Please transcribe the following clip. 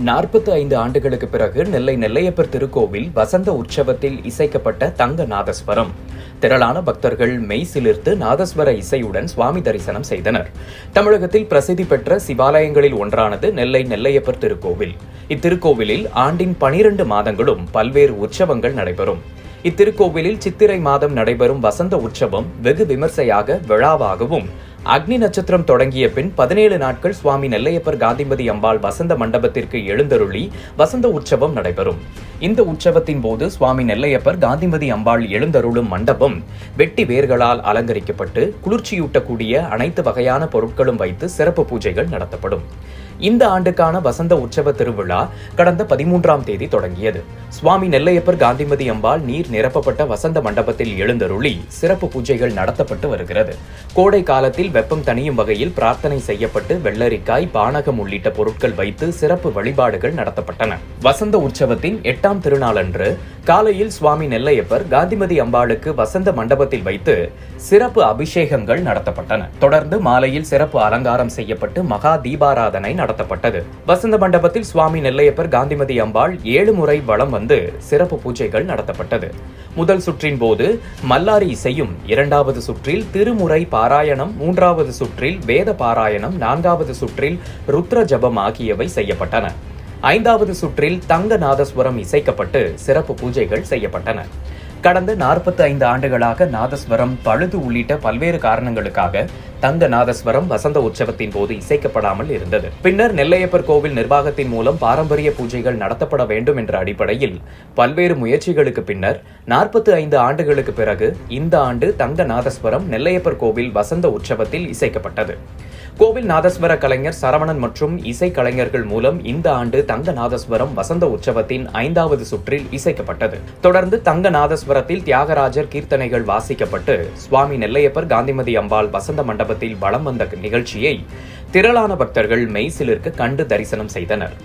45 ஆண்டுகளுக்கு பிறகு நெல்லை நெல்லையப்பர் திருக்கோவில் வசந்த உற்சவத்தில் இசைக்கப்பட்ட தங்க நாதஸ்வரம். திரளான பக்தர்கள் மெய் சிலிர்த்து நாதஸ்வர இசையுடன் சுவாமி தரிசனம் செய்தனர். தமிழகத்தில் பிரசித்தி பெற்ற சிவாலயங்களில் ஒன்றானது நெல்லை நெல்லையப்பர் திருக்கோவில். இத்திருக்கோவிலில் ஆண்டின் 12 மாதங்களும் பல்வேறு உற்சவங்கள் நடைபெறும். இத்திருக்கோவிலில் சித்திரை மாதம் நடைபெறும் வசந்த உற்சவம் வெகு விமர்சையாக விழாவாகவும், அக்னி நட்சத்திரம் தொடங்கிய பின் 17 நாட்கள் சுவாமி நெல்லையப்பர் காந்திமதி அம்பாள் வசந்த மண்டபத்திற்கு எழுந்தருளி வசந்த உற்சவம் நடைபெறும். இந்த உற்சவத்தின் போது சுவாமி நெல்லையப்பர் காந்திமதி அம்பாள் எழுந்தருளும் மண்டபம் வெட்டி வேர்களால் அலங்கரிக்கப்பட்டு குளிர்ச்சியூட்டக்கூடிய அனைத்து வகையான பொருட்களும் வைத்து சிறப்பு பூஜைகள் நடத்தப்படும். இந்த ஆண்டுக்கான வசந்த உற்சவ திருவிழா கடந்த 13ஆம் தேதி தொடங்கியது. சுவாமி நெல்லையப்பர் காந்திமதி அம்பாள் நீர் நிரப்பப்பட்ட வசந்த மண்டபத்தில் எழுந்தருளி சிறப்பு பூஜைகள் நடத்தப்பட்டு வருகிறது. கோடை காலத்தில் வெப்பம் தணியும் வகையில் பிரார்த்தனை செய்யப்பட்டு வெள்ளரிக்காய், பானகம் உள்ளிட்ட பொருட்கள் வைத்து சிறப்பு வழிபாடுகள் நடத்தப்பட்டன. வசந்த உற்சவத்தின் 8ஆம் திருநாளன்று காலையில் சுவாமி நெல்லையப்பர் காந்திமதி அம்பாளுக்கு வசந்த மண்டபத்தில் வைத்து சிறப்பு அபிஷேகங்கள் நடத்தப்பட்டன. தொடர்ந்து மாலையில் சிறப்பு அலங்காரம் செய்யப்பட்டு மகா தீபாராதனை நடத்தப்பட்டது. வசந்த மண்டபத்தில் சுவாமி நெல்லையப்பர் காந்திமதி அம்பாள் 7 முறை வலம் வந்து சிறப்பு பூஜைகள் நடத்தப்பட்டது. முதல் சுற்றின் போது மல்லாரி இசையும், 2வது சுற்றில் திருமுறை பாராயணம், 3வது சுற்றில் வேத பாராயணம், 4வது சுற்றில் ருத்ர ஜபம் ஆகியவை செய்யப்பட்டன. 5வது சுற்றில் தங்க நாதஸ்வரம் இசைக்கப்பட்டு சிறப்பு பூஜைகள் செய்யப்பட்டன. கடந்த 45 ஆண்டுகளாக நாதஸ்வரம் பழுது உள்ளிட்ட பல்வேறு காரணங்களுக்காக தங்க நாதஸ்வரம் வசந்த உற்சவத்தின் போது இசைக்கப்படாமல் இருந்தது. பின்னர் நெல்லையப்பர் கோவில் நிர்வாகத்தின் மூலம் பாரம்பரிய பூஜைகள் நடத்தப்பட வேண்டும் என்ற அடிப்படையில் பல்வேறு முயற்சிகளுக்கு பின்னர் 45 ஆண்டுகளுக்கு பிறகு இந்த ஆண்டு தங்க நாதஸ்வரம் நெல்லையப்பர் கோவில் வசந்த உற்சவத்தில் இசைக்கப்பட்டது. கோவில் நாதஸ்வர கலைஞர் சரவணன் மற்றும் இசை கலைஞர்கள் மூலம் இந்த ஆண்டு தங்க நாதஸ்வரம் வசந்த உற்சவத்தின் 5வது சுற்றில் இசைக்கப்பட்டது. தொடர்ந்து தங்க நாதஸ்வரத்தில் தியாகராஜர் கீர்த்தனைகள் வாசிக்கப்பட்டு சுவாமி நெல்லையப்பர் காந்திமதி அம்பாள் வசந்த மண்டபத்தில் வலம் வந்த நிகழ்ச்சியை திரளான பக்தர்கள் மெய்சிலிர்க்க கண்டு தரிசனம் செய்தனர்.